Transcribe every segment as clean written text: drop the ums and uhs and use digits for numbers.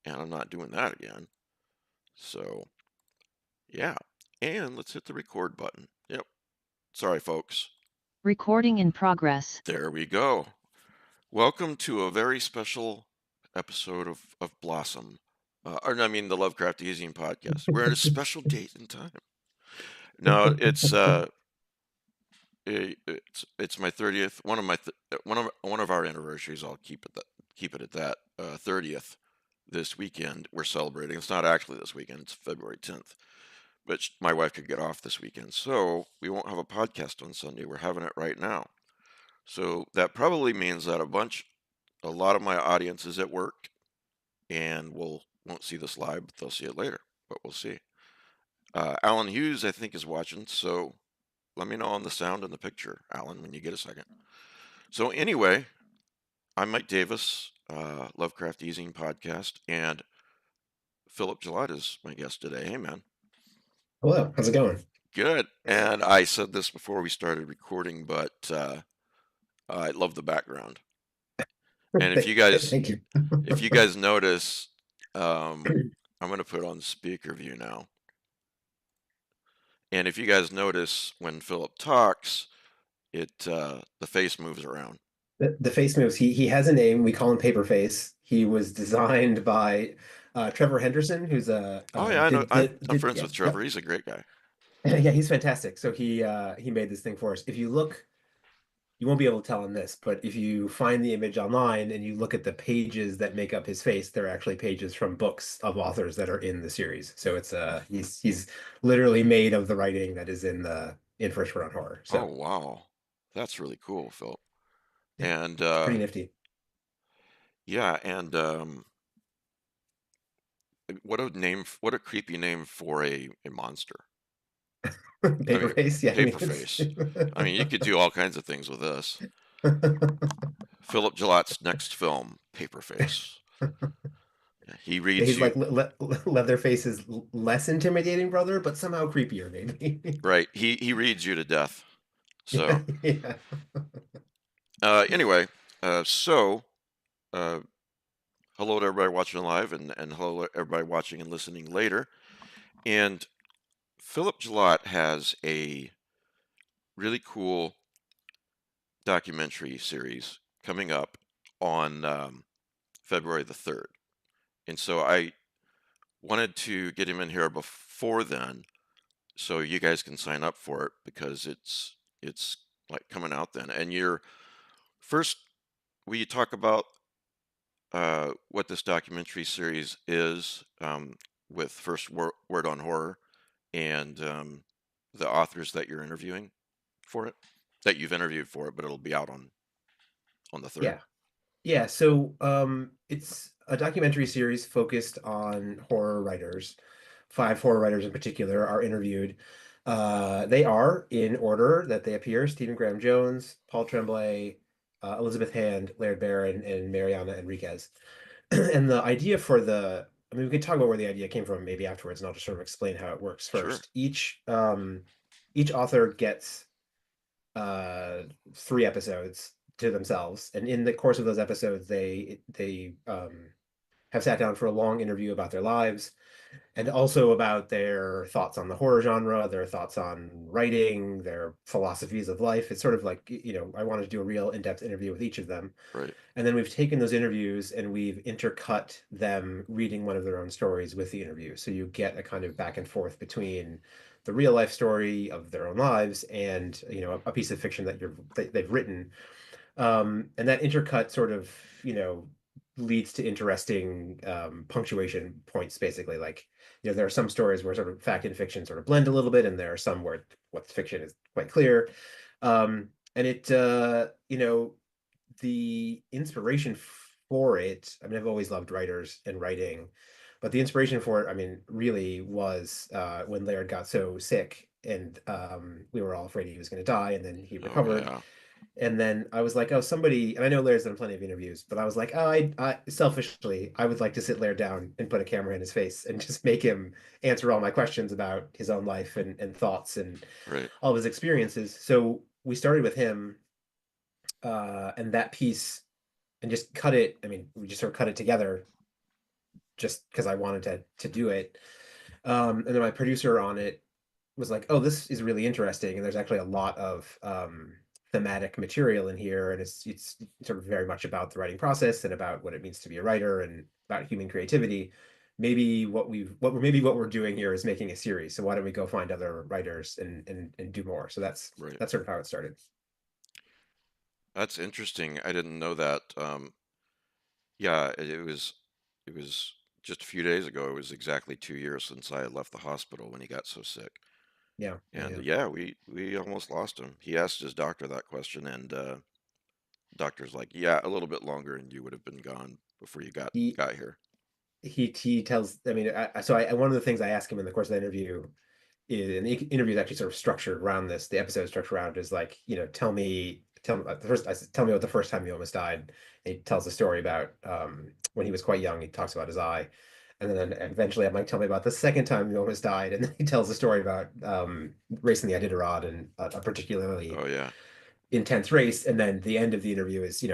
and I'm not doing that again. So, yeah. And let's hit the record button. Yep. Sorry, folks. Recording in progress. There we go. Welcome to a very special episode of Blossom. Or no, I mean the Lovecraft Easing podcast. We're at a special date and time. No, it's my 30th, one of our anniversaries. I'll keep it at that. 30th this weekend. We're celebrating. It's not actually this weekend. It's February 10th. But my wife could get off this weekend, so we won't have a podcast on Sunday. We're having it right now. So that probably means that a lot of my audience is at work and won't see this live, but they'll see it later. But we'll see. Alan Hughes, I think, is watching, so let me know on the sound and the picture, Alan, when you get a second. So anyway, I'm Mike Davis, Lovecraft Easing Podcast, and Philip Gelatt is my guest today. Hey, man. Hello, how's it going? Good. And I said this before we started recording, but I love the background. And Thank you. if you guys notice, I'm going to put on speaker view now. And if you guys notice when Philip talks, the face moves around. The face moves. He has a name. We call him Paper Face. He was designed by Trevor Henderson, who's Oh yeah, I know. I'm friends yeah, with Trevor. He's a great guy. yeah, he's fantastic. So he made this thing for us. If you look, you won't be able to tell on this, but if you find the image online and you look at the pages that make up his face, they're actually pages from books of authors that are in the series. So it's he's literally made of the writing that is in First Run Horror. Oh So wow, that's really cool, Phil. yeah, And it's pretty nifty. yeah, and what a creepy name for a monster. I Paper mean, face, yeah, I mean paper it's face. I mean, you could do all kinds of things with this. Philip Gelatt's next film, Paper Face. He reads he's you like Leatherface's less intimidating brother, but somehow creepier, maybe. right. He reads you to death. So Yeah, yeah. anyway, so uh, hello to everybody watching live, and hello to everybody watching and listening later. And Philip Gelatt has a really cool documentary series coming up on February the 3rd. And so I wanted to get him in here before then so you guys can sign up for it because it's like coming out then. And you're first, will you talk about what this documentary series is with First Word on Horror and the authors that you're interviewing for it, that you've interviewed for it, but it'll be out on the 3rd. Yeah. Yeah, so it's a documentary series focused on horror writers. 5 horror writers in particular are interviewed. They are in order that they appear: Stephen Graham Jones, Paul Tremblay, Elizabeth Hand, Laird Barron, and Mariana Enriquez. And the idea for I mean, we could talk about where the idea came from maybe afterwards, and I'll just sort of explain how it works Sure. first. Each author gets 3 episodes to themselves, and in the course of those episodes, they have sat down for a long interview about their lives and also about their thoughts on the horror genre, their thoughts on writing, their philosophies of life. It's sort of like, I wanted to do a real in-depth interview with each of them. Right. And then we've taken those interviews and we've intercut them reading one of their own stories with the interview. So you get a kind of back and forth between the real life story of their own lives and, a piece of fiction that they've written. And that intercut sort of, leads to interesting punctuation points, basically. Like, there are some stories where sort of fact and fiction sort of blend a little bit, and there are some where what's fiction is quite clear. And the inspiration for it, I mean, I've always loved writers and writing, but the inspiration for it, I mean, really was when Laird got so sick and we were all afraid he was going to die, and then he Oh recovered. yeah. And then I was like, oh, somebody, and I know Laird's done plenty of interviews, but I was like, oh, I selfishly, I would like to sit Laird down and put a camera in his face and just make him answer all my questions about his own life and thoughts and Right. all of his experiences. So we started with him and that piece and just cut it. I mean, we just sort of cut it together just because I wanted to do it. And then my producer on it was like, "Oh, this is really interesting, and there's actually a lot of thematic material in here, and it's sort of very much about the writing process and about what it means to be a writer and about human creativity. Maybe what we're doing here is making a series. So why don't we go find other writers and do more?" So Right. that's sort of how it started. That's interesting. I didn't know that. Yeah, it was just a few days ago. It was exactly 2 years since I had left the hospital when he got so sick. Yeah, yeah, And yeah. yeah, we almost lost him. He asked his doctor that question, and doctor's like, "Yeah, a little bit longer, and you would have been gone before you got He got here." he tells. I mean, one of the things I ask him in the course of the interview and the interview is actually sort of structured around this. The episode is structured around is like, tell me the first. I said, tell me about the first time you almost died. And he tells a story about when he was quite young. He talks about his eye, and then eventually I'm like, tell me about the second time you almost died, and then he tells a story about racing the Iditarod and a particularly Oh yeah, intense race. And then the end of the interview is,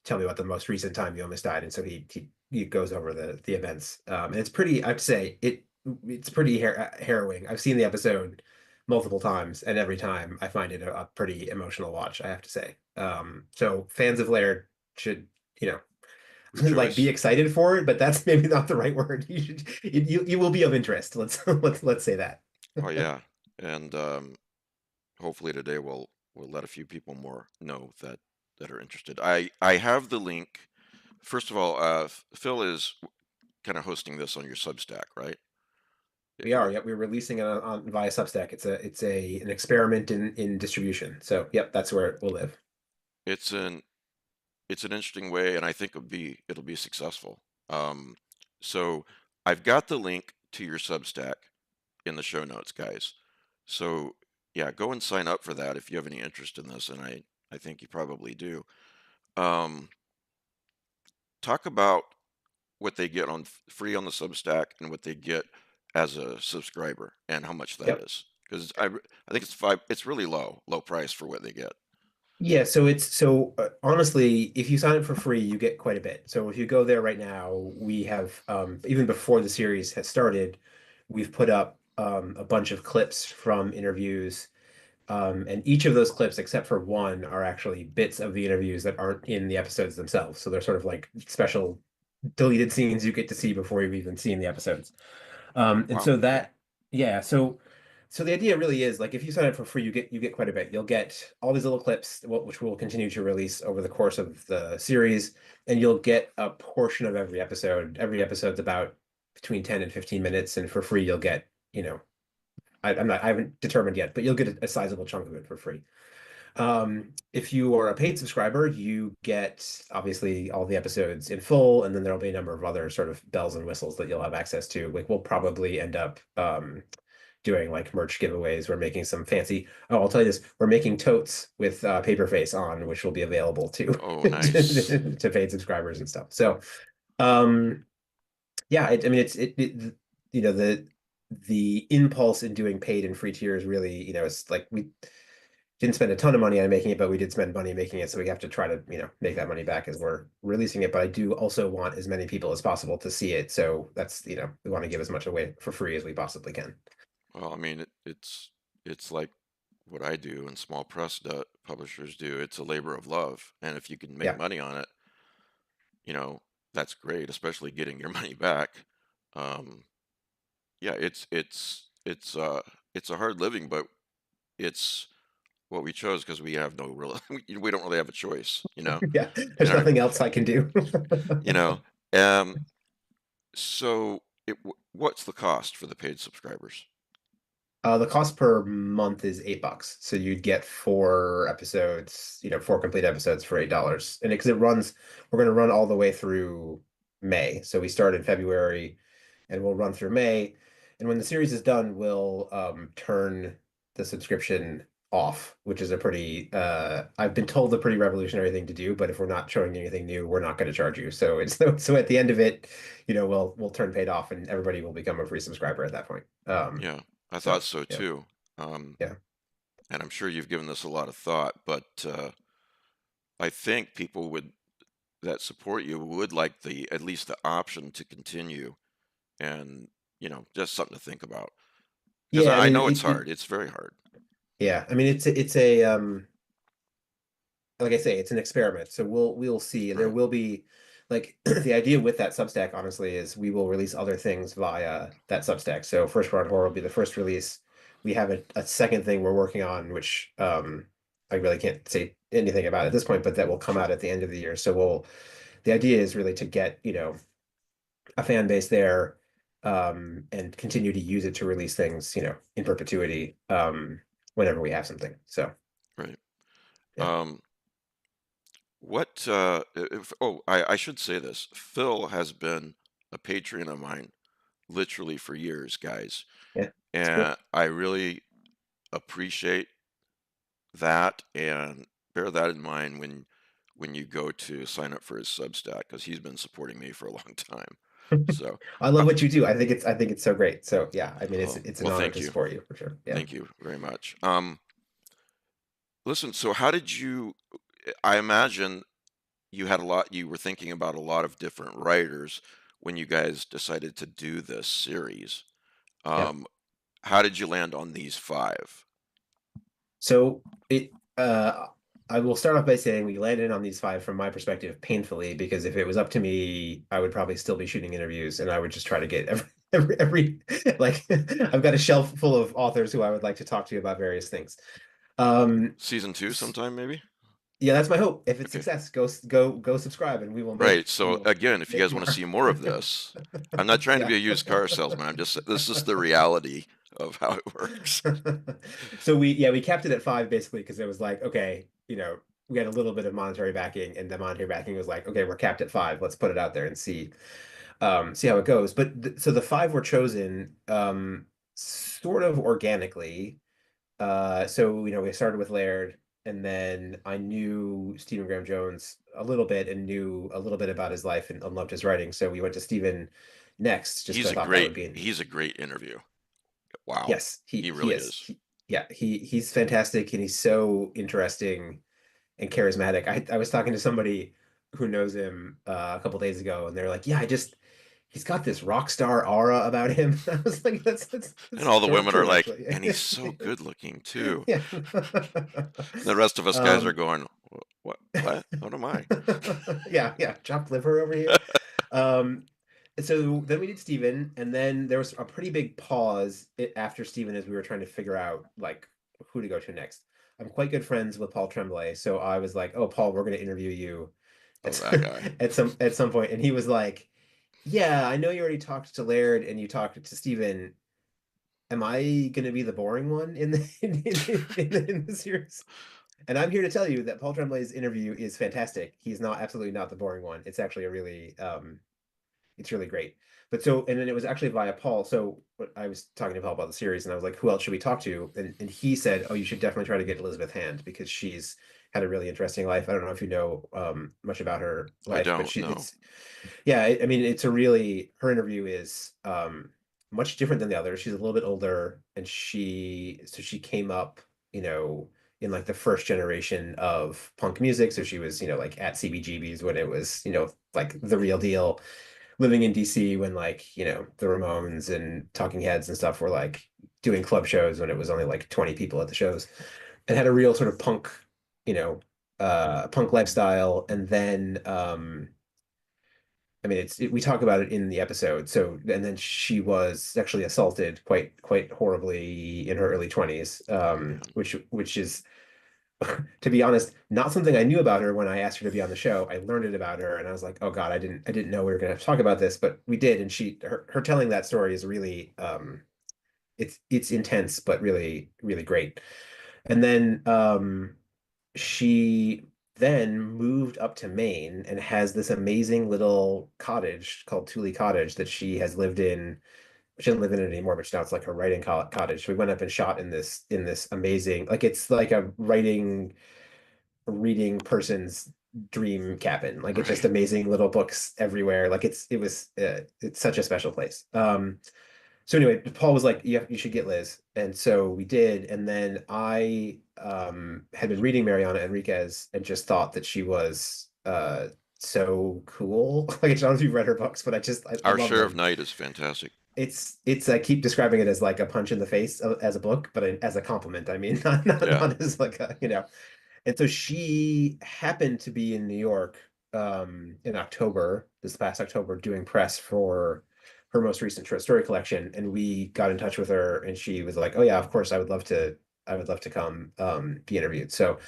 tell me about the most recent time you almost died. And so he goes over the events, and it's pretty. I have to say it's pretty harrowing. I've seen the episode multiple times, and every time I find it a pretty emotional watch, I have to say. So fans of Laird should, you know, like be rejoice. excited for it, but that's maybe not the right word. You will be of interest. Let's say that. Oh yeah, and hopefully today we'll let a few people more know that are interested. I have the link. First of all, Phil is kind of hosting this on your Substack, right? We are, yep, we're releasing it on via Substack. It's a an experiment in distribution. So yep, that's where it will live. It's an it's an interesting way, and I think it'll be successful. Um, so I've got the link to your Substack in the show notes, guys. So yeah, go and sign up for that if you have any interest in this, and I think you probably do. Um, talk about what they get on free on the Substack and what they get as a subscriber and how much that Yep. is. Because I think it's really low price for what they get. Yeah, so honestly, if you sign up for free, you get quite a bit. So if you go there right now, we have even before the series has started, we've put up a bunch of clips from interviews. And each of those clips, except for one, are actually bits of the interviews that aren't in the episodes themselves. So they're sort of like special deleted scenes you get to see before you've even seen the episodes. And Wow, so cool. yeah, so the idea really is like if you sign up for free, you get quite a bit. You'll get all these little clips, which we'll continue to release over the course of the series, and you'll get a portion of every episode. Every episode's about between 10 and 15 minutes, and for free, you'll get, I haven't determined yet, but you'll get a sizable chunk of it for free. If you are a paid subscriber, you get obviously all the episodes in full, and then there'll be a number of other sort of bells and whistles that you'll have access to. Like we'll probably end up doing like merch giveaways. We're making some fancy. Oh, I'll tell you this: we're making totes with paper face on, which will be available to Oh, nice. to paid subscribers and stuff. So, um, yeah, I mean, you know, the impulse in doing paid and free tiers really, it's like we didn't spend a ton of money on making it, but we did spend money making it, so we have to try to, make that money back as we're releasing it. But I do also want as many people as possible to see it, so that's, we want to give as much away for free as we possibly can. Well, I mean, it's like what I do and small press publishers do. It's a labor of love, and if you can make Yeah, money on it, you know, that's great, especially getting your money back. Um, yeah, it's a hard living, but it's what we chose because we have no real we don't really have a choice, yeah. in There's our nothing else I can do. you know. Um, so what's the cost for the paid subscribers? The cost per month is $8. So you'd get four episodes, four complete episodes for $8. And because we're going to run all the way through May. So we start in February and we'll run through May. And when the series is done, we'll turn the subscription off, which is I've been told a pretty revolutionary thing to do, but if we're not showing you anything new, we're not going to charge you. So so at the end of it, we'll turn paid off and everybody will become a free subscriber at that point. Yeah, I thought So so yeah. too. Um, Yeah. and I'm sure you've given this a lot of thought, but I think people would that support you would like the at least the option to continue and just something to think about because Yeah, I I mean know it's it hard. It's very hard. yeah, I mean it's a like I say, it's an experiment. So we'll see. There Right. will be like the idea with that Substack, honestly, is we will release other things via that Substack. So First Run Horror will be the first release. We have a second thing we're working on, which I really can't say anything about at this point, but that will come out Sure. at the end of the year. So the idea is really to get, a fan base there, and continue to use it to release things, in perpetuity, whenever we have something. So Right. yeah, Um, I should say this. Phil has been a patron of mine literally for years, guys. yeah, it's cool. And I really appreciate that and bear that in mind when you go to sign up for his Substack because he's been supporting me for a long time. So, I uh, love what you do. I think it's so great. So yeah, I mean it's an well, honor thank to you. support you for sure. Yeah. Thank you very much. Listen, so how did you, I imagine you were thinking about a lot of different writers when you guys decided to do this series. Yep. Um, how did you land on these five? So I will start off by saying we landed on these five from my perspective painfully, because if it was up to me, I would probably still be shooting interviews and I would just try to get every like I've got a shelf full of authors who I would like to talk to about various things. Um Season two s- sometime, maybe? yeah, that's my hope. If it's Okay. success, go subscribe and we will Right. we So will again, if you make guys want to more. see more of this, I'm not trying to Yeah. be a used car salesman. This is the reality of how it works. So we kept it at five basically because it was like, okay, we had a little bit of monetary backing, and the monetary backing was like, okay, we're capped at five. Let's put it out there and see how it goes. But so the five were chosen sort of organically. So we started with Laird, and then I knew Stephen Graham Jones a little bit and knew a little bit about his life and loved his writing. So we went to Stephen next, just because I thought that would be He's a great interview. Wow. yes, he He he really is. is. Yeah, he's fantastic and he's so interesting and charismatic. I was talking to somebody who knows him a couple days ago, and they're like, "Yeah, he's got this rock star aura about him." I was like, And "That's all the sort of women are true, like, actually." and he's so good looking too. Yeah. The rest of us guys are Um, going, What am I?" yeah, yeah, chopped liver over here. Um, so then we did Steven, and then there was a pretty big pause after Steven as we were trying to figure out like who to go to next. I'm quite good friends with Paul Tremblay, so I was like, "Oh, Paul, we're going to interview you Oh, at that guy. at some point," and he was like, "Yeah, I know you already talked to Laird and you talked to Steven. Am I going to be the boring one in the in the series?" And I'm here to tell you that Paul Tremblay's interview is fantastic. He's not absolutely not the boring one. It's actually a really it's really great. But so, and then it was actually via Paul. So I was talking to Paul about the series, and I was like, "Who else should we talk to?" And he said, "Oh, you should definitely try to get Elizabeth Hand because she's had a really interesting life. I don't know if you know much about her I life, but don't know. yeah, I mean, it's a really her interview is much different than the others. She's a little bit older, and she came up, you know, in like the first generation of punk music. So she was, like at CBGB's when it was, like the real deal, living in DC when like, the Ramones and Talking Heads and stuff were like doing club shows when it was only like 20 people at the shows, and had a real sort of punk, you know, punk lifestyle. And then I mean, we talk about it in the episode. So, and then she was sexually assaulted quite horribly in her early 20s, Oh man. which is, to be honest, not something I knew about her when I asked her to be on the show. I learned it about her, and I was like, oh God, I didn't know we were going to have to talk about this, but we did. And her telling that story is really, it's intense, but really, really great. And then she then moved up to Maine and has this amazing little cottage called Thule Cottage that she has lived in. She doesn't live in it anymore, but now it's like her writing cottage. So we went up and shot in this amazing, like it's like a writing reading person's dream cabin. Like it's just Right. amazing little books everywhere. Like it's such a special place. So anyway, Paul was like, "Yeah, you should get Liz," and so we did. And then I had been reading Mariana Enriquez and just thought that she was so cool. Like, I don't know if you've read her books, but I Our love Share of them. Night is fantastic. It's I keep describing it as like a punch in the face as a book, but as a compliment. I mean, Yeah. not as like a, And so she happened to be in New York in October, this past October, doing press for her most recent short story collection, and we got in touch with her, and she was like, "Oh yeah, of course, I would love to come be interviewed." So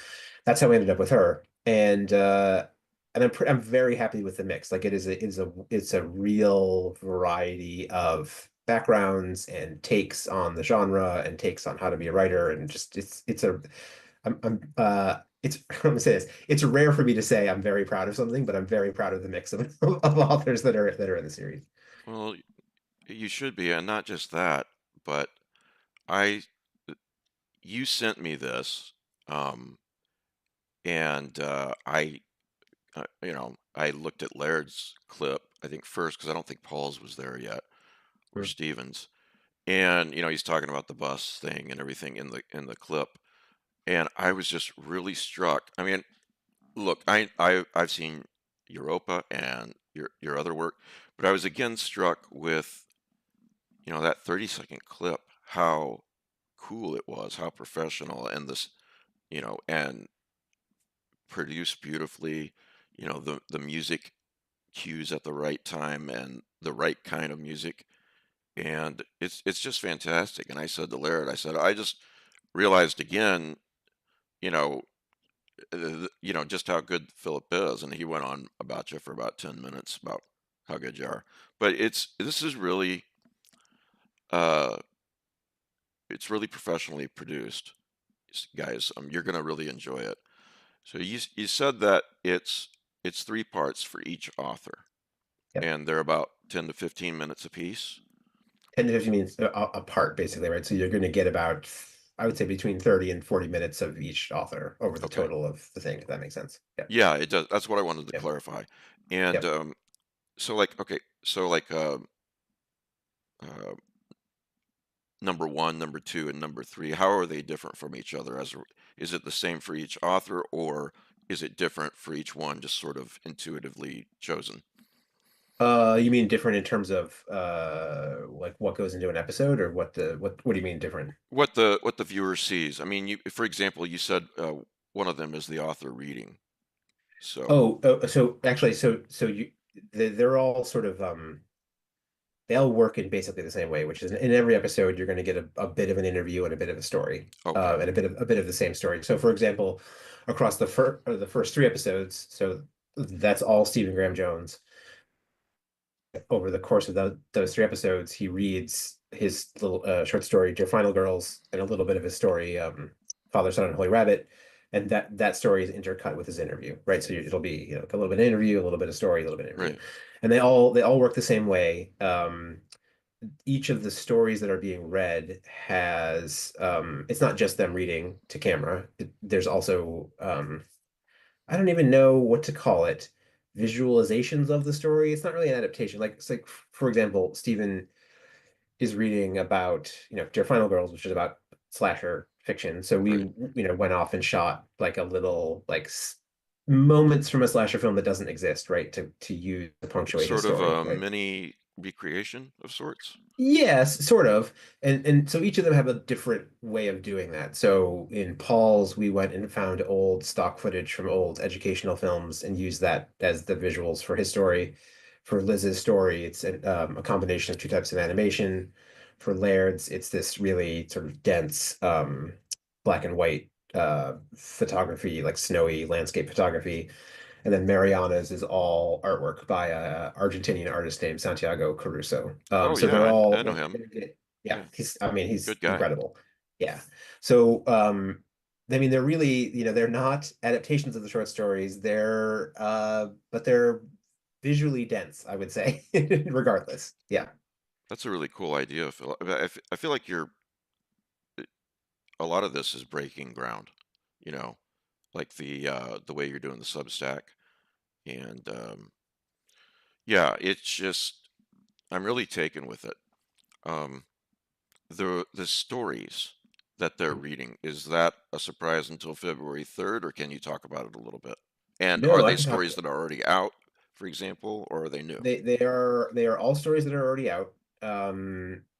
that's how we ended up with her, and I'm very happy with the mix. Like, it's a real variety of backgrounds and takes on the genre and takes on how to be a writer, and just it's a I'm it's I'm gonna say this. It's rare for me to say I'm very proud of something, but I'm very proud of the mix of, of authors that are in the series. Well, you should be, and not just that, but I you sent me this, um, and I looked at Laird's clip, I think first because I don't think Paul's was there yet, or Mm. Stevens, and he's talking about the bus thing and everything in the clip, and I was just really struck. I mean, look, I've seen Europa and your other work, but I was again struck with that 30-second clip, how cool it was, how professional, and this, and produced beautifully, the music cues at the right time and the right kind of music. And it's just fantastic. And I said to Laird, I said, I just realized again, you know, just how good Philip is. And he went on about you for about 10 minutes about how good you are. But this is really, uh, it's really professionally produced, guys. You're gonna really enjoy it. So you said that it's three parts for each author, Yep. and they're about 10 to 15 minutes apiece. 10 to 15 minutes apart, basically, right? So you're going to get about, I would say, between 30 and 40 minutes of each author over the Okay. total of the thing, if that makes sense. Yep. Yeah, it does. That's what I wanted to Yep. clarify. And Yep. so like okay, so like uh, number one, number two, and number three, how are they different from each other? Is it the same for each author, or is it different for each one, just sort of intuitively chosen? You mean different in terms of like what goes into an episode, or what do you mean different? What the viewer sees. I mean, for example, you said one of them is the author reading. So So actually, they're all sort of they all work in basically the same way, which is in every episode you're going to get a bit of an interview and a bit of a story, okay, and a bit of the same story. So, for example, across the first three episodes, so that's all Stephen Graham Jones. Over the course of those three episodes, he reads his little short story, Dear Final Girls, and a little bit of his story, Father, Son, and Holy Rabbit. And that story is intercut with his interview, right? So it'll be a little bit of interview, a little bit of story, a little bit of interview, right. and they all work the same way. Each of the stories that are being read has it's not just them reading to camera. There's also I don't even know what to call it, visualizations of the story. It's not really an adaptation. Like, it's like, for example, Stephen is reading about, Dear Final Girls, which is about slasher fiction. So we, Right. went off and shot like a little like moments from a slasher film that doesn't exist, right? To use to punctuate his Sort of story, a right? mini recreation of sorts. Yes, sort of. And so each of them have a different way of doing that. So in Paul's, we went and found old stock footage from old educational films and used that as the visuals for his story. For Liz's story, it's a combination of two types of animation. For Laird's, it's this really sort of dense black and white photography, like snowy landscape photography. And then Mariana's is all artwork by a Argentinian artist named Santiago Caruso. Oh So yeah, they're all I know him. yeah, Yeah, he's good guy. incredible. Yeah. So I mean they're really, they're not adaptations of the short stories. But they're visually dense, I would say, regardless. Yeah. That's a really cool idea, Phil. I feel like a lot of this is breaking ground. You know, like the way you're doing the Substack, and yeah, it's just I'm really taken with it. Um, the stories that they're reading, is that a surprise until February 3rd, or can you talk about it a little bit? And are No, I they can talk. stories that are already out? for example, or are they new? They are all stories that are already out.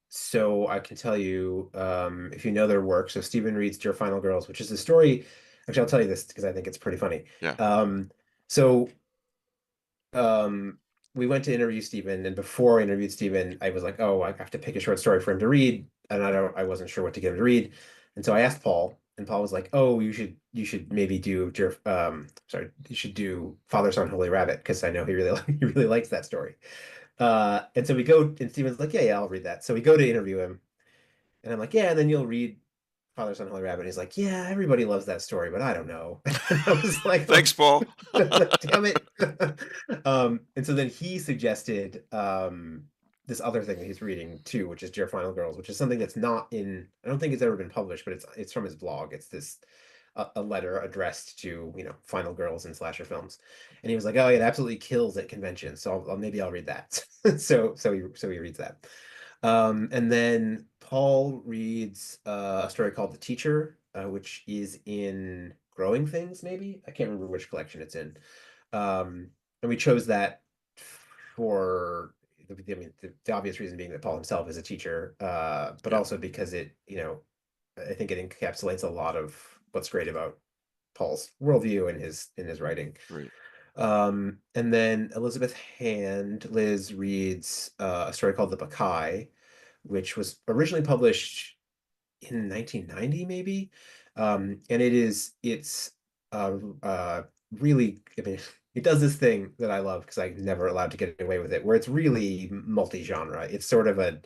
So I can tell you, if you know their work. So Stephen reads Dear Final Girls, which is a story. Actually, I'll tell you this because I think it's pretty funny. Yeah. So um, we went to interview Stephen, and before I interviewed Stephen, I was like, oh, I have to pick a short story for him to read, and I wasn't sure what to get him to read, and so I asked Paul, and Paul was like, oh, you should maybe do sorry, you should do Father, Son, Holy Rabbit because I know he really he really likes that story. And so we go, and Stephen's like, yeah, I'll read that. So we go to interview him, and I'm like, yeah, and then you'll read Father, Son, Holy Rabbit. And he's like, yeah, everybody loves that story, but I don't know. And I was like, Thanks, Paul. damn it. And so then he suggested this other thing that he's reading too, which is Dear Final Girls, which is something that's not in, I don't think it's ever been published, but it's from his blog. It's this a letter addressed to, final girls in slasher films. And he was like, oh, it absolutely kills at conventions. So maybe I'll read that. So he reads that. And then Paul reads a story called The Teacher, which is in Growing Things, maybe. I can't remember which collection it's in. And we chose that for, I mean, the obvious reason being that Paul himself is a teacher, but Yeah, also because I think it encapsulates a lot of what's great about Paul's worldview and his writing. great. And then Elizabeth Liz reads a story called The Bacchae, which was originally published in 1990, maybe. And it's really, I mean, it does this thing that I love because I'm never allowed to get away with it, where it's really multi-genre. It's sort of a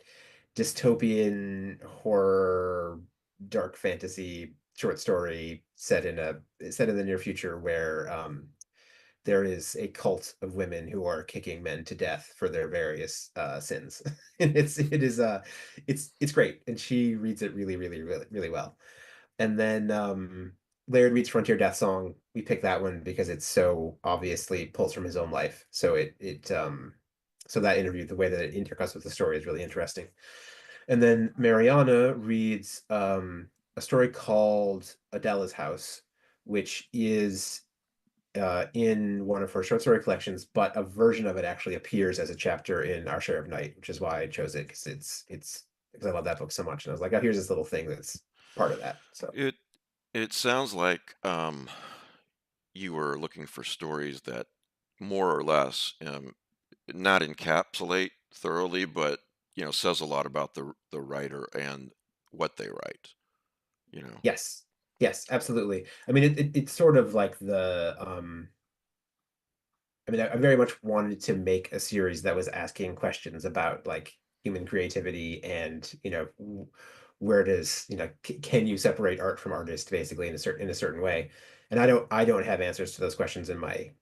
dystopian horror, dark fantasy short story set in the near future where there is a cult of women who are kicking men to death for their various sins. And it's great. And she reads it really, really, really, really well. And then Laird reads Frontier Death Song. We picked that one because it's so obviously pulls from his own life. So that interview, the way that it intercuts with the story is really interesting. And then Mariana reads a story called Adela's House, which is in one of her short story collections, but a version of it actually appears as a chapter in Our Share of Night, which is why I chose it because it's because I love that book so much. And I was like, oh, here's this little thing that's part of that. So It it sounds like you were looking for stories that more or less not encapsulate thoroughly, but says a lot about the writer and what they write. You know. yes, yes, absolutely. I mean, it's sort of like I mean, I very much wanted to make a series that was asking questions about like human creativity and, where does, can you separate art from artist basically in a certain way? And I don't have answers to those questions in my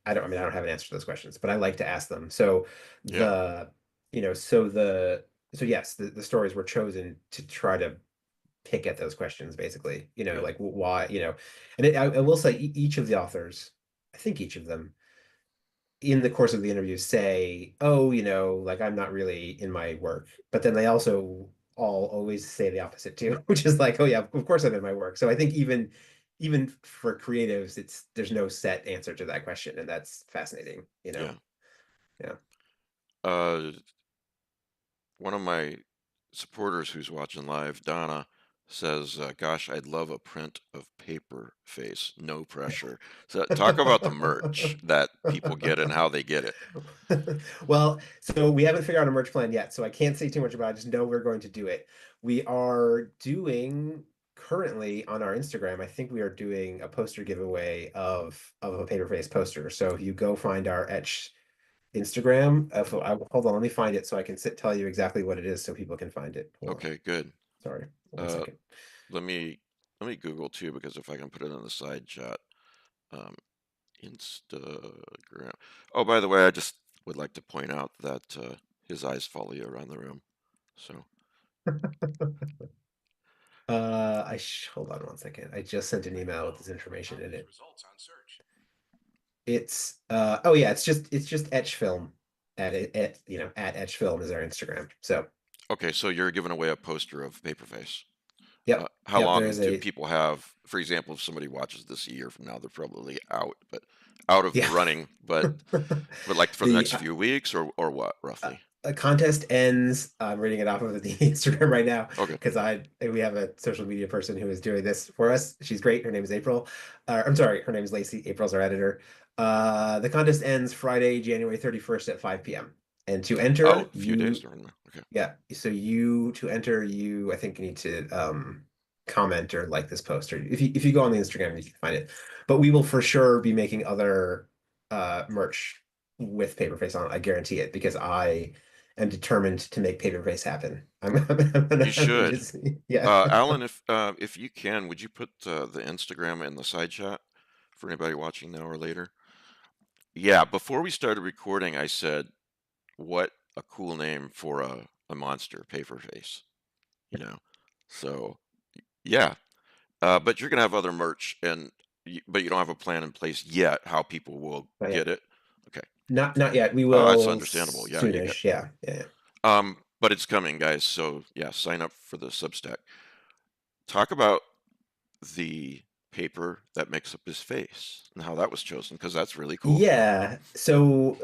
I don't have an answer to those questions, but I like to ask them. So Yeah. the, you know, so the so yes, the stories were chosen to try to pick at those questions basically, Good. like why, and I will say each of the authors, I think each of them in the course of the interview say, oh, like I'm not really in my work. But then they also all always say the opposite too, which is like, oh yeah, of course I'm in my work. So I think even for creatives, there's no set answer to that question, and that's fascinating, Yeah. Yeah. Uh, One of my supporters who's watching live, Donna, says, "Gosh, I'd love a print of Paper Face, no pressure." So talk about the merch that people get and how they get it. Well, so we haven't figured out a merch plan yet, so I can't say too much about it. I just know we're going to do it. We are doing currently on our Instagram, I think we are doing a poster giveaway of a paper-face poster. So if you go find our Etch Instagram, hold on, let me find it so I can tell you exactly what it is so people can find it. Hold on. Okay, good. Sorry, one Uh, second. let me let me Google too because if I can put it in the side chat, um, Instagram. Oh, by the way, I just would like to point out that his eyes follow you around the room. So Hold on one second. I just sent an email with this information in it. It's oh yeah, it's just Etch Film at Etch Film is our Instagram. So okay, so you're giving away a poster of Paperface. yep, How yep, long there's do a people have? For example, if somebody watches this a year from now, they're probably out. But out of the Yeah. running, but like for the The next few weeks or what uh, roughly? contest ends. I'm reading it off of the Instagram right now Okay. because I we have a social media person who is doing this for us. She's great. Her name is April. I'm sorry, her name is Lacey. April's our editor. The contest ends Friday, January 31st at 5 p.m. And to Oh, enter, a few days you to run. Okay. yeah, so you to enter, you I think you need to comment or like this post, or if you go on the Instagram, you can find it. But we will for sure be making other merch with Paperface on it. I guarantee it because I am determined to make Paperface happen. You should. Just yeah. Alan, if you can, would you put the Instagram in the side chat for anybody watching now or later? Yeah, before we started recording, I said, what a cool name for a monster, Paperface, you know? So, yeah. But you're gonna have other merch but you don't have a plan in place yet how people will Not get yet. it. Okay. Not yet. We That's will understandable. Yeah, you got soonish. Yeah. Yeah. but it's coming, guys. So yeah, sign up for the Substack. Talk about the paper that makes up his face and how that was chosen, because that's really cool. Yeah. So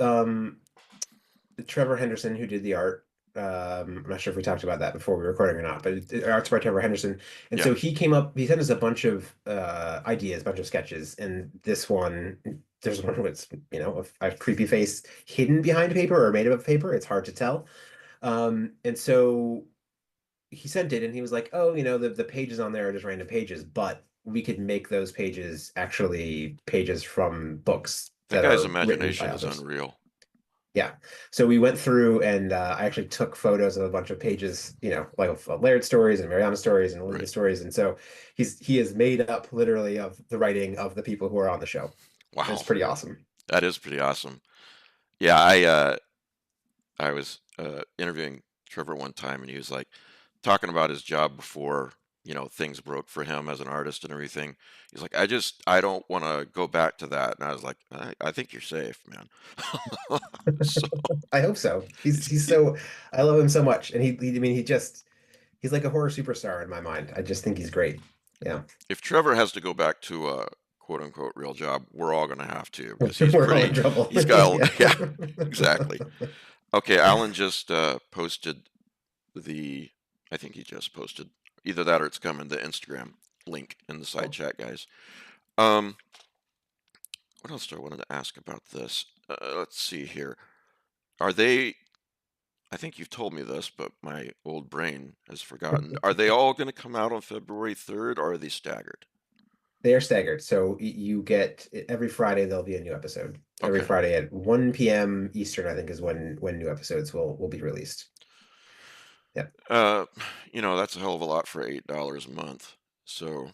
Trevor Henderson, who did the art. I'm not sure if we talked about that before we were recording or not, but art's by Trevor Henderson. And Yeah. so he came up, he sent us a bunch of ideas, a bunch of sketches. And this one, there's one that's, a creepy face hidden behind paper or made of paper. It's hard to tell. And so he sent it and he was like, oh, the pages on there are just random pages, but we could make those pages actually pages from books That that guy's are written imagination by is authors. unreal. Yeah. So we went through and I actually took photos of a bunch of pages, like of Laird stories and Mariana stories and Olivia Right. stories. And so he is made up literally of the writing of the people who are on the show. And it's Wow. pretty awesome. That is pretty awesome. Yeah, I was interviewing Trevor one time, and he was like talking about his job before, things broke for him as an artist and everything. He's like, I don't want to go back to that. And I was like, I think you're safe, man. So I hope so. He's he's, he's he, so I love him so much. And I mean he's like a horror superstar in my mind. I just think he's great. Yeah. if Trevor has to go back to a quote unquote real job, we're all gonna have to because he's We're all in pretty. trouble. He's got, Yeah. yeah, exactly. Okay, Alan just posted the, I think he just posted either that or it's coming, the Instagram link in the side Cool. chat, guys. Um, what else do I wanted to ask about this? Let's see here. Are they, I think you've told me this, but my old brain has forgotten. Are they all going to come out on February 3rd or are they staggered? They are staggered. So you get every Friday there'll be a new episode. Every Okay. Friday at 1 p.m. Eastern, I think, is when new episodes will be released. Yeah. Uh, that's a hell of a lot for $8 a month. So,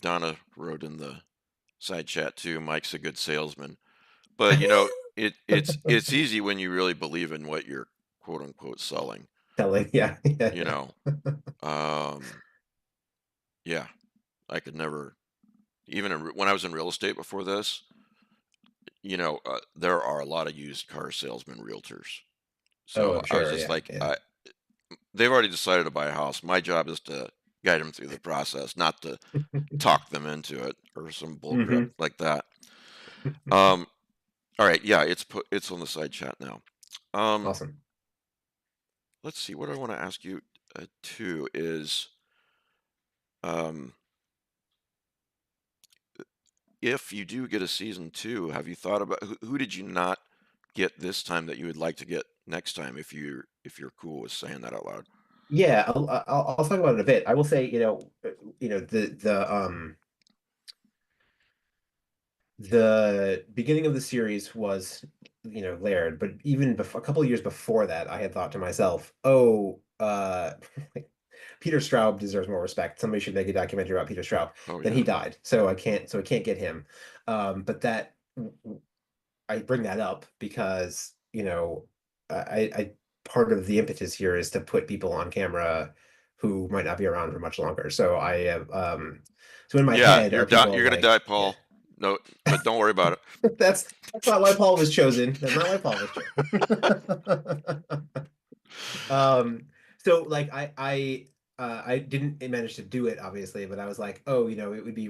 Donna wrote in the side chat too, Mike's a good salesman. But it's easy when you really believe in what you're quote unquote selling, Telling, yeah, yeah, you yeah. know. Um, yeah, I could never, even when I was in real estate before this, there are a lot of used car salesmen realtors. Oh, So I'm I was sure. just Yeah, like, yeah. they've already decided to buy a house. My job is to guide them through the process, not to talk them into it or some bull crap Hmm. like that. Um, all right, yeah, it's on the side chat now. Um, Awesome. let's see. What I want to ask you too is, um, if you do get a season two, have you thought about who did you not get this time that you would like to get next time if you're cool with saying that out loud? Yeah, I'll talk about it a bit. I will say, the beginning of the series was, Laird, but even before, a couple of years before that, I had thought to myself, oh, Peter Straub deserves more respect. Somebody should make a documentary about Peter Straub. Oh Then yeah, he died, so I can't get him. But that I bring that up because, I part of the impetus here is to put people on camera who might not be around for much longer. So I have so in my yeah. head You're are you're people gonna die, like, yeah. Paul. No, but don't worry about it. That's not why Paul was chosen. That's not why Paul was chosen. So like I didn't manage to do it obviously, but I was like, oh, it would be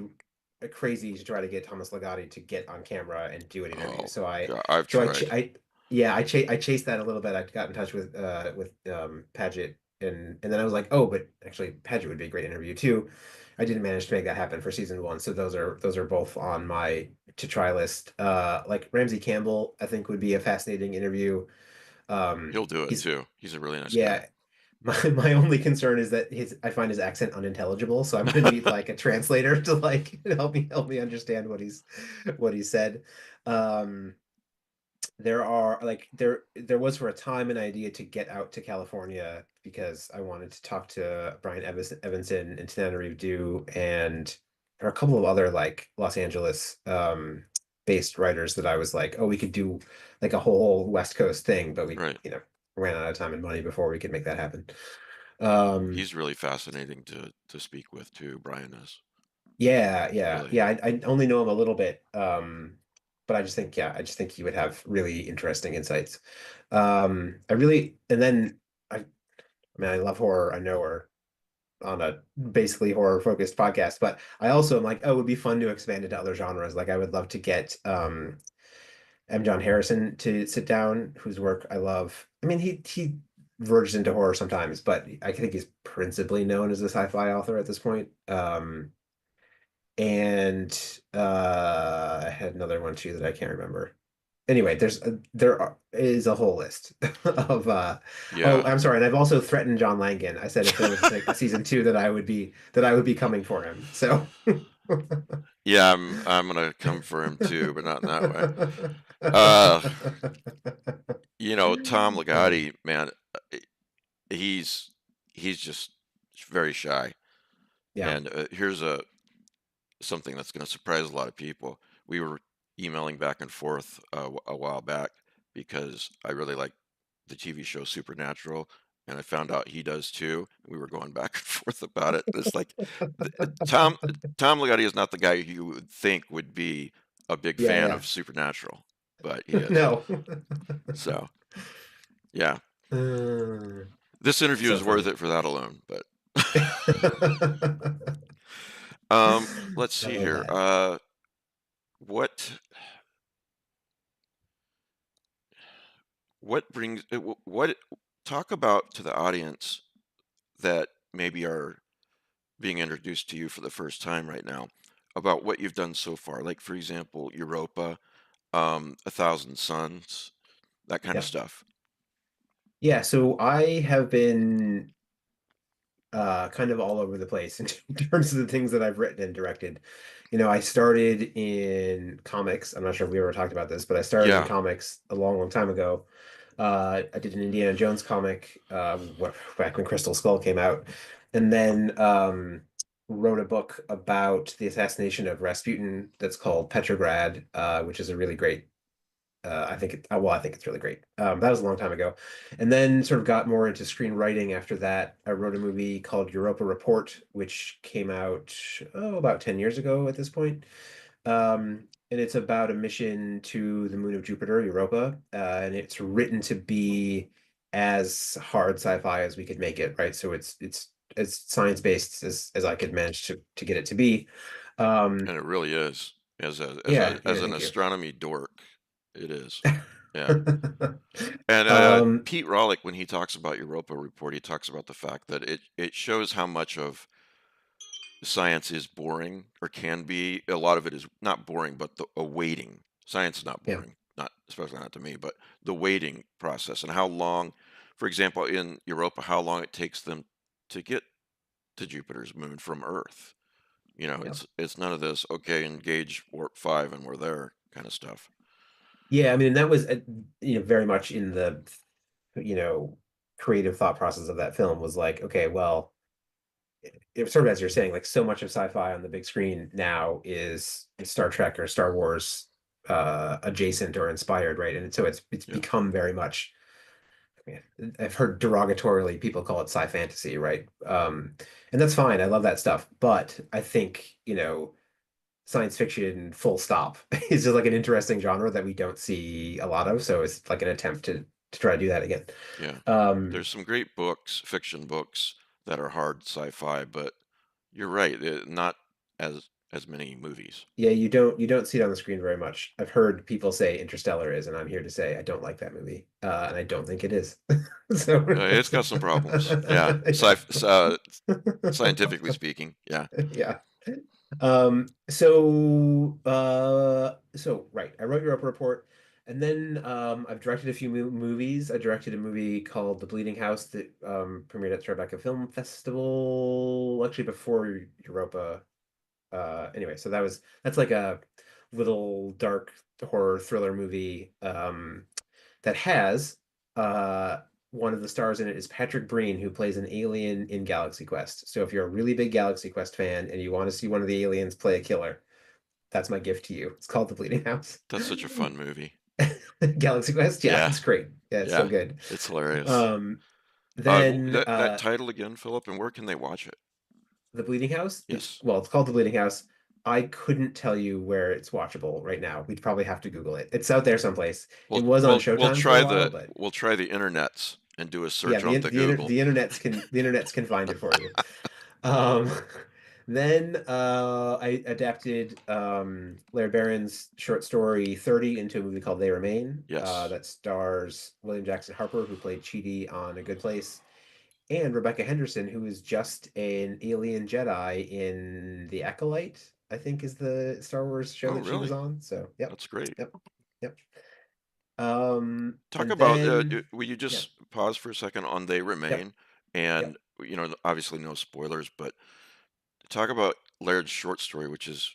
crazy to try to get Thomas Ligotti to get on camera and do an interview. Oh So I God, I've so tried. yeah, I chased that a little bit. I got in touch with Paget, and then I was like, oh, but actually Paget would be a great interview too. I didn't manage to make that happen for season one, so those are both on my to try list. Like Ramsey Campbell, I think would be a fascinating interview. He'll do it He's too. He's a really nice guy. Yeah, my only concern is that his I find his accent unintelligible, so I'm gonna need like a translator to like help me understand what he said. Um, there are like there was for a time an idea to get out to California because I wanted to talk to Brian Evanson and Tananarive Due and there are a couple of other like Los Angeles based writers that I was like, oh, we could do like a whole West Coast thing, but we, Right. ran out of time and money before we could make that happen. Um, He's really fascinating to speak with too. Brian is yeah, yeah, really. yeah. I only know him a little bit, but I just think he would have really interesting insights. I really, and then I mean, I love horror. I know we're on a basically horror focused podcast, but I also am like, oh, it would be fun to expand into other genres. Like, I would love to get M. John Harrison to sit down, whose work I love. I mean, he verges into horror sometimes, but I think he's principally known as a sci-fi author at this point. And I had another one too that I can't remember. Anyway, there is a whole list of oh, Yeah. I'm sorry, and I've also threatened John Langan. I said if there was like a season two that I would be coming for him. So Yeah, I'm gonna come for him too, but not in that way. Uh, Tom Uh, Ligotti, man, he's he's just very shy. yeah. And here's a something that's going to surprise a lot of people. We were emailing back and forth a while back because I really like the TV show Supernatural, and I found out he does too. We were going back and forth about it. It's like Tom Ligotti is not the guy you would think would be a big Yeah, fan yeah. of Supernatural, but he is. No. So yeah, Uh, this interview so is worth funny. it for that alone. But I let's see love here. that. What what brings what talk about to the audience that maybe are being introduced to you for the first time right now about what you've done so far, like for example Europa, A Thousand Suns, that kind of Yeah. stuff. Yeah, so I have been kind of all over the place in terms of the things that I've written and directed. I started in comics. I'm not sure if we ever talked about this, but I started in Yeah, comics a long, long time ago. I did an Indiana Jones comic back when Crystal Skull came out, and then wrote a book about the assassination of Rasputin that's called Petrograd, which is a really great I think it's really great. That was a long time ago, and then sort of got more into screenwriting after that. I wrote a movie called Europa Report, which came out about 10 years ago at this point. And it's about a mission to the moon of Jupiter, Europa, and it's written to be as hard sci-fi as we could make it, right? So it's as science-based as I could manage to get it to be. Um, and it really is. yeah, As yeah, an thank you. astronomy dork, it is. Yeah. And Um, Pete Rollick, when he talks about Europa Report, he talks about the fact that it shows how much of science is boring or can be. A lot of it is not boring, but a waiting. Science is not yeah. boring, not especially not to me, but the waiting process and how long, for example, in Europa, how long it takes them to get to Jupiter's moon from Earth. Yeah. It's none of this. Okay, engage warp 5 and we're there kind of stuff. Yeah, I mean, that was very much in the you know creative thought process of that film was like, okay, well, it sort of as you're saying, like so much of sci-fi on the big screen now is Star Trek or Star Wars adjacent or inspired, right? And so it's Yeah, become very much. I've heard derogatorily people call it sci-fantasy, right? And that's fine. I love that stuff, but I think science fiction full stop is just like an interesting genre that we don't see a lot of. So it's like an attempt to try to do that again. yeah. Um, There's some great books, fiction books that are hard sci-fi, but you're right. Not as as many movies. Yeah, you don't see it on the screen very much. I've heard people say Interstellar is, and I'm here to say I don't like that movie, and I don't think it is. So It's got some problems. Yeah, yeah. scientifically speaking. Yeah. Yeah. So right, I wrote Europa Report, and then I've directed a few movies. I directed a movie called The Bleeding House that premiered at Tribeca Film Festival, actually before Europa. Anyway, so that's like a little dark horror thriller movie that has uh one of the stars in it is Patrick Breen, who plays an alien in Galaxy Quest. So if you're a really big Galaxy Quest fan and you want to see one of the aliens play a killer, that's my gift to you. It's called The Bleeding House. That's such a fun movie. Galaxy Quest, yeah, Yeah. it's great. Yeah, it's so Yeah. good. It's hilarious. Um, then That title again, Philip, and where can they watch it? The Bleeding House, Yes. it's called The Bleeding House. I couldn't tell you where it's watchable right now. We'd probably have to Google it. It's out there someplace. It We'll was on we'll we'll Showtime for a try while, the but we'll try the internets and do a yeah, search on the Google. the internets can find it for you. Um, then I adapted Laird Barron's short story 30 into a movie called They Remain, Yes. that stars William Jackson Harper, who played Chidi on A Good Place, and Rebecca Henderson, who is just an alien Jedi in The Acolyte, I think is the Star Wars show Oh, that she was really? on. So, yep, That's great. yep, yep. Talk And about, then, will you yeah, just pause for a second on They yep, Remain? yep. And, obviously no spoilers, but talk about Laird's short story, which is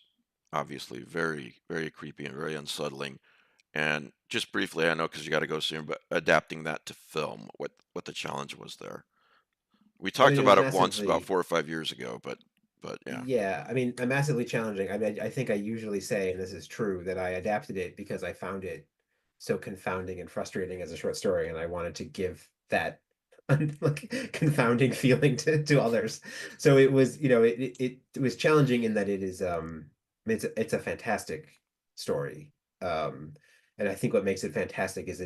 obviously very, very creepy and very unsettling. And just briefly, I know because you got to go soon, but adapting that to film, what the challenge was there. We I talked mean, it was about it once about massively, 4 or 5 years ago, but yeah, yeah, I mean, massively challenging. I mean, I think I usually say, and this is true, that I adapted it because I found it so confounding and frustrating as a short story, and I wanted to give that like confounding feeling to others. So it was, it was challenging in that it is, I mean, it's a fantastic story. And I think what makes it fantastic is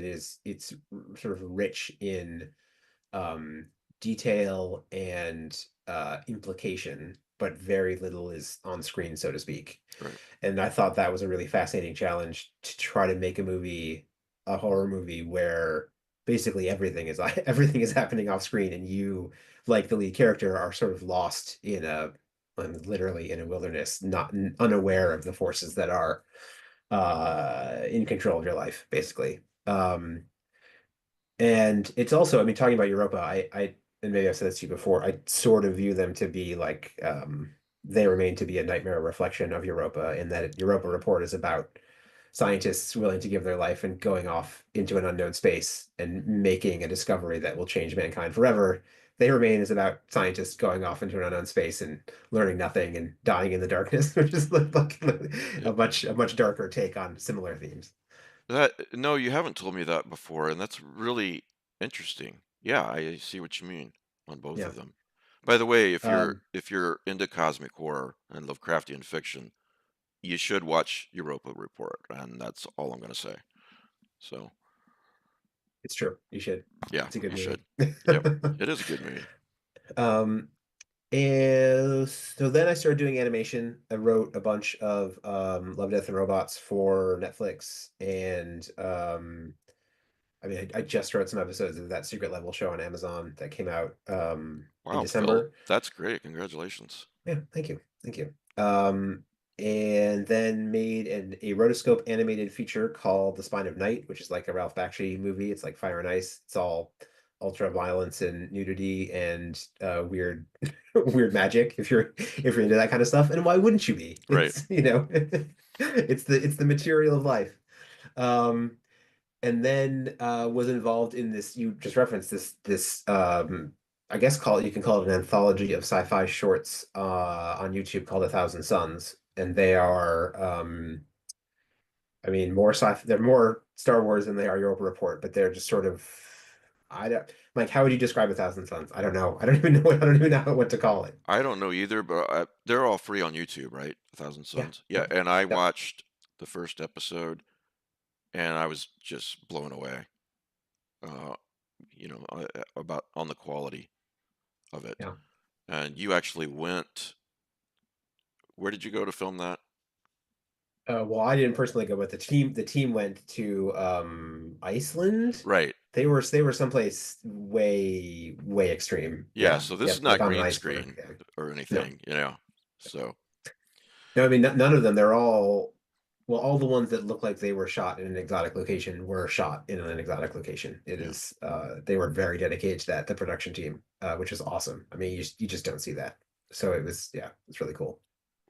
it's sort of rich in um, detail and implication, but very little is on screen, so to speak. right. And I thought that was a really fascinating challenge to try to make a horror movie where basically everything is happening off screen, and you, like the lead character, are sort of lost literally in a wilderness, not unaware of the forces that are in control of your life, basically. And it's also, I mean, talking about Europa, and maybe I've said this to you before, I sort of view them to be like, they remain to be a nightmare reflection of Europa, in that Europa Report is about scientists willing to give their life and going off into an unknown space and making a discovery that will change mankind forever. They Remain is about scientists going off into an unknown space and learning nothing and dying in the darkness, which is like Yeah. a much darker take on similar themes. No, you haven't told me that before, and that's really interesting. Yeah, I see what you mean on both Yeah. of them. By the way, Um, if you're into cosmic horror and Lovecraftian fiction, you should watch Europa Report, and that's all I'm going to say. So, it's true. You should. yeah, It's a good you should. movie. Yep, it is a good movie. Um, and so then I started doing animation. I wrote a bunch of Love, Death, and Robots for Netflix, and I mean, I just wrote some episodes of that Secret Level show on Amazon that came out in Wow, Phil, December. that's great. Congratulations. Yeah, thank you. Thank you. And then made a rotoscope animated feature called The Spine of Night, which is like a Ralph Bakshi movie. It's like Fire and Ice. It's all ultra violence and nudity and weird weird magic if you're into that kind of stuff. And why wouldn't you be? Right. It's, it's the material of life. Um, and then was involved in this, you just referenced this I guess you can call it an anthology of sci-fi shorts on YouTube called A Thousand Suns, and they are I mean they're more Star Wars than they are Europa Report, but they're just sort of, I don't, like, how would you describe A Thousand Suns? I don't know. I don't even know what to call it. I don't know either, but they're all free on YouTube, right? A Thousand Yeah. Suns. Yeah, Yep. and I Yep. watched the first episode, and I was just blown away. Uh, about on the quality of it. Yeah. And you actually went Where did you go to film that? Well, I didn't personally go, but the team went to Iceland. Right. They were someplace way extreme. Yeah, Yeah. so this is Yep. Like not on an green iceberg. screen Yeah. or No. anything, you know. So, No, I mean none of them. They're all well, all the ones that look like they were shot in an exotic location were shot in an exotic location. It yeah. is they were very dedicated to that, the production team, which is awesome. I mean, you just don't see that. So it was yeah, it's really cool.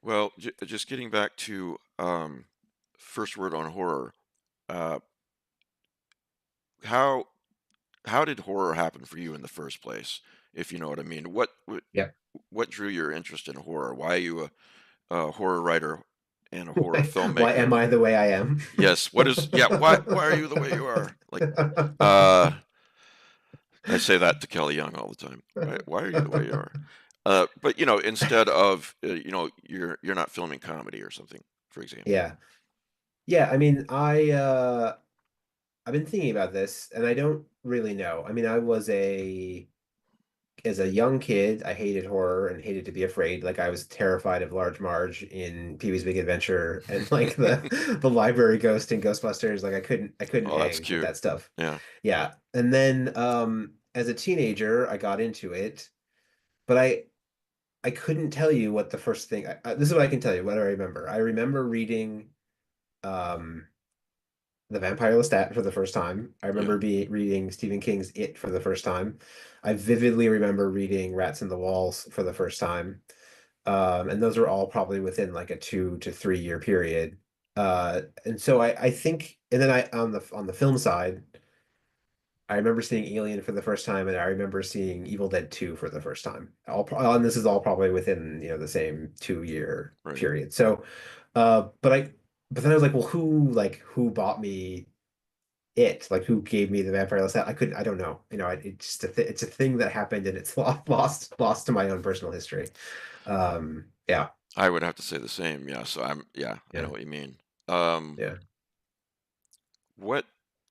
Well, j just getting back to first word on horror. Uh, how how did horror happen for you in the first place? If you know what I mean. Yeah. What drew your interest in horror? Why are you a horror writer and a horror Why filmmaker? am I the way I am? Yes. What is? Yeah. Why are you the way you are? Like, uh, I say that to Kelly Young all the time. Why are you the way you are? But instead of you're not filming comedy or something, for example. Yeah. Yeah, I mean, I've been thinking about this and I don't really know. I mean, I was a as a young kid, I hated horror and hated to be afraid. Like I was terrified of Large Marge in Pee-wee's Big Adventure and like the library ghost in Ghostbusters. Like I couldn't Oh, that's hang with cute. that stuff. Yeah. Yeah. And then as a teenager, I got into it, but I couldn't tell you what the first thing this is what I can tell you, what I remember. I remember reading um The Vampire Lestat for the first time. I Yeah. remember reading Stephen King's It for the first time. I vividly remember reading Rats in the Walls for the first time. And those are all probably within like a 2 to 3 year period. And so I think, and then I on the film side, I remember seeing Alien for the first time, and I remember seeing Evil Dead 2 for the first time. And this is all probably within, the same 2 year Right. period. So, uh, but I, but then I was like, well, who bought me it? Like, who gave me the Vampire Lestat? I don't know. It's a thing that happened, and it's lost to my own personal history. Yeah, I would have to say the same. Yeah. So I yeah, know what you mean. Um, yeah. what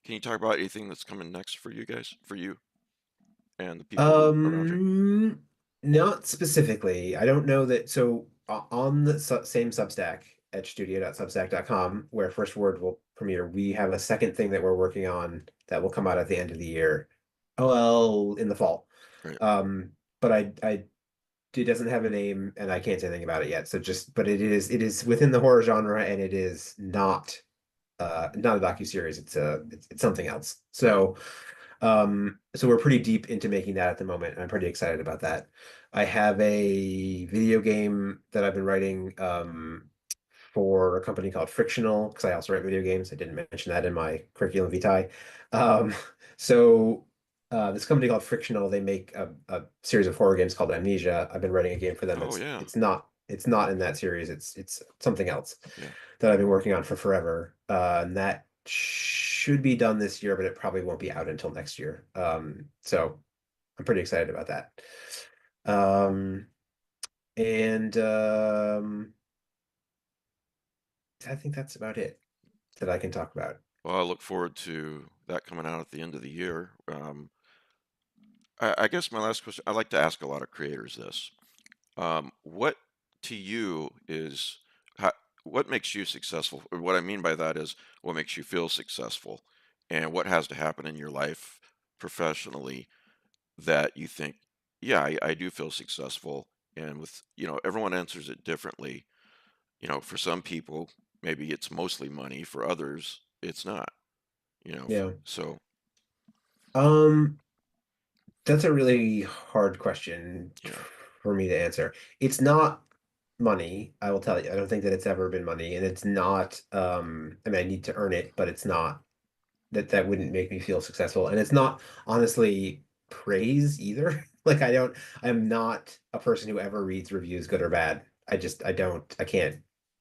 can you talk about anything that's coming next for you guys, for you and the people around you? Um, Not specifically. I don't know that. So on the same Substack at studio.substack.com, where First Word will premiere, we have a second thing that we're working on that will come out at the end of the year. Oh, well, in the fall. Right. But it doesn't have a name and I can't say anything about it yet. But it is within the horror genre and it is not a docuseries. It's something else. Right. So we're pretty deep into making that at the moment, and I'm pretty excited about that. I have a video game that I've been writing for a company called Frictional, because I also write video games. I didn't mention that in my curriculum vitae. Um, so this company called Frictional, they make a series of horror games called Amnesia. I've been writing a game for them. Oh It's yeah. it's not it's not in that series. It's something else Yeah. that I've been working on for forever. And that should be done this year, but it probably won't be out until next year. So I'm pretty excited about that. Um, and I think that's about it that I can talk about. Well, I look forward to that coming out at the end of the year. I guess my last question, I like to ask a lot of creators this. What to you is how, what makes you successful? Or what I mean by that is what makes you feel successful, and what has to happen in your life professionally that you think, yeah, I do feel successful. And with, everyone answers it differently. For some people, maybe it's mostly money. For others, it's not. Yeah. So Um, that's a really hard question yeah, for me to answer. It's not money, I will tell you. I don't think that it's ever been money, and it's not I mean I need to earn it, but it's not that wouldn't make me feel successful. And it's not honestly praise either. Like I'm not a person who ever reads reviews, good or bad. I don't, I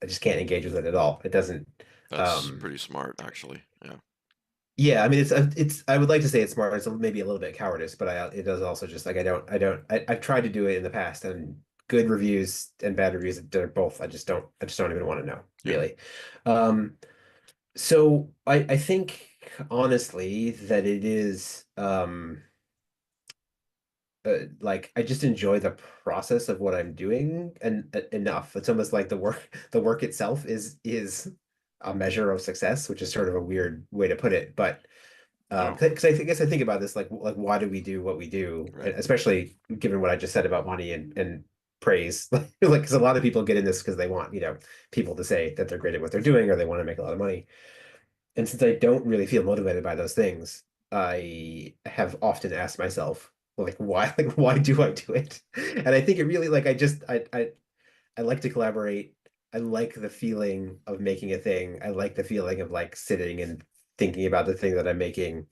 just can't engage with it at all. It doesn't, that's um, pretty smart, actually. Yeah, yeah, I mean, I would like to say it's smart. It's maybe a little bit cowardice, but it does also just like, I've tried to do it in the past and good reviews and bad reviews, they're both, I just don't even want to know yeah, really. Um, so I think honestly that like I just enjoy the process of what I'm doing and enough. It's almost like the work itself is a measure of success, which is sort of a weird way to put it. But Oh, because I guess I think about this like why do we do what we do, and right. especially given what I just said about money and praise. Like because a lot of people get in this because they want people to say that they're great at what they're doing or they want to make a lot of money. And since I don't really feel motivated by those things, I have often asked myself, well, like, why, like, why do I do it? And I think it really, like, I like to collaborate. I like the feeling of making a thing. I like the feeling of like sitting and thinking about the thing that I'm making.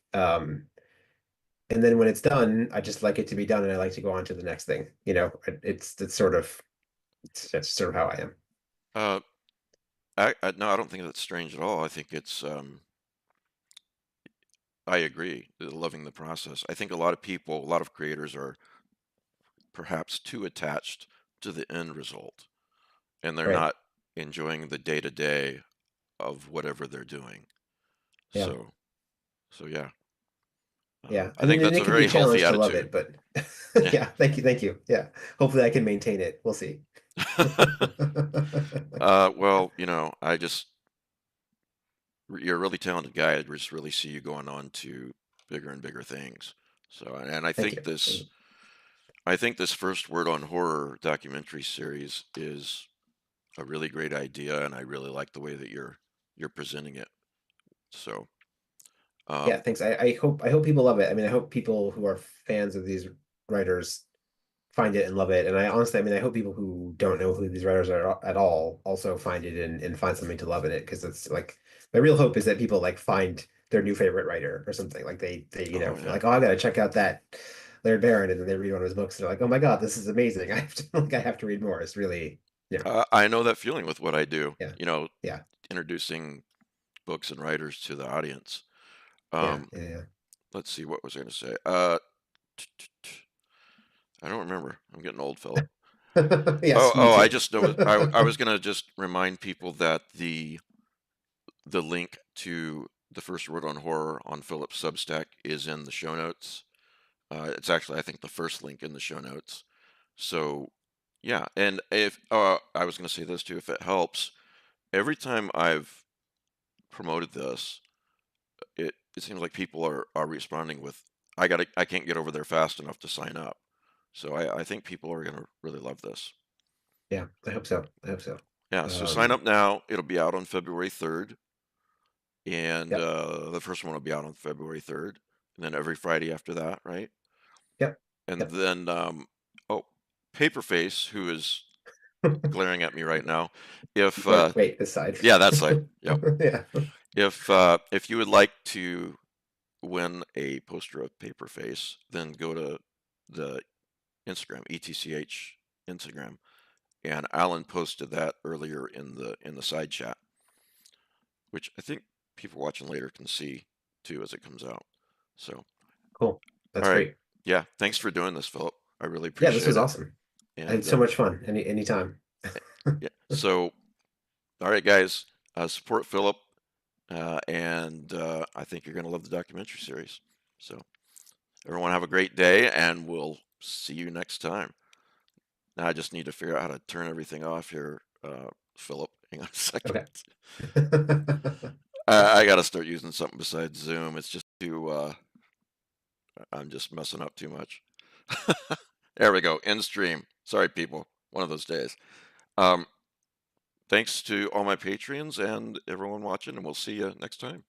And then when it's done, I just like it to be done, and I like to go on to the next thing. It's sort of that's sort of how I am. Uh, no, I don't think that's strange at all. I think it's I agree, loving the process. I think a lot of people, a lot of creators are perhaps too attached to the end result, and they're Right. not enjoying the day to day of whatever they're doing. Yeah. So, so yeah, Yeah. I I mean, think and that's it a can be very a healthy challenge to love attitude. it, but Yeah. yeah, thank you, thank you. Yeah. Hopefully I can maintain it. We'll see. Well, you're a really talented guy. I just really see you going on to bigger and bigger things. So, and Thank you. I think this first Word on Horror documentary series is a really great idea, and I really like the way that you're presenting it. So, Yeah, um, thanks. I hope people love it. I mean, I hope people who are fans of these writers find it and love it. And I honestly, I mean, I hope people who don't know who these writers are at all also find it and find something to love in it. Because it's like my real hope is that people like find their new favorite writer or something. Like they oh they're yeah, like, oh, I gotta check out that Laird Barron, and then they read one of his books and they're like, oh my God, this is amazing. I have to like I have to read more. It's really, I know that feeling with what I do. yeah, yeah, Introducing books and writers to the audience. yeah, Um, yeah, let's see, what was I going to say? I don't remember. I'm getting old, Philip. yeah. Yes, me I too. just know I was going to just remind people that the link to the first word on horror on Philip's Substack is in the show notes. It's actually, I think, the first link in the show notes. So, yeah. And if I was going to say this too, if it helps, every time I've promoted this, it seems like people are responding with, I can't get over there fast enough to sign up. So I think people are going to really love this. Yeah, I hope so. I hope so. Yeah. So sign Um, up now. It'll be out on February 3rd. And yep, the first one will be out on February 3rd, and then every Friday after that, right? yep, And yep. then, oh, Paperface, who is glaring at me right now, if Wait, this side. yeah, that side, yep. Yeah. If you would like to win a poster of Paperface, then go to the Instagram, ETCH Instagram, and Alan posted that earlier in the side chat, which I think people watching later can see too as it comes out. So. Cool. All That's right. great. Yeah. Thanks for doing this, Philip. I really Yeah, this appreciate was it. awesome. I had And so much fun anytime. yeah. So, all right, guys, support Philip, and I think you're going to love the documentary series. So, everyone have a great day, and we'll see you next time. Now, I just need to figure out how to turn everything off here, Philip. Hang on a second. Okay. I got to start using something besides Zoom. It's just too. I'm just messing up too much. There we go. End stream. Sorry, people. One of those days. Um, Thanks to all my Patreons and everyone watching, and we'll see you next time.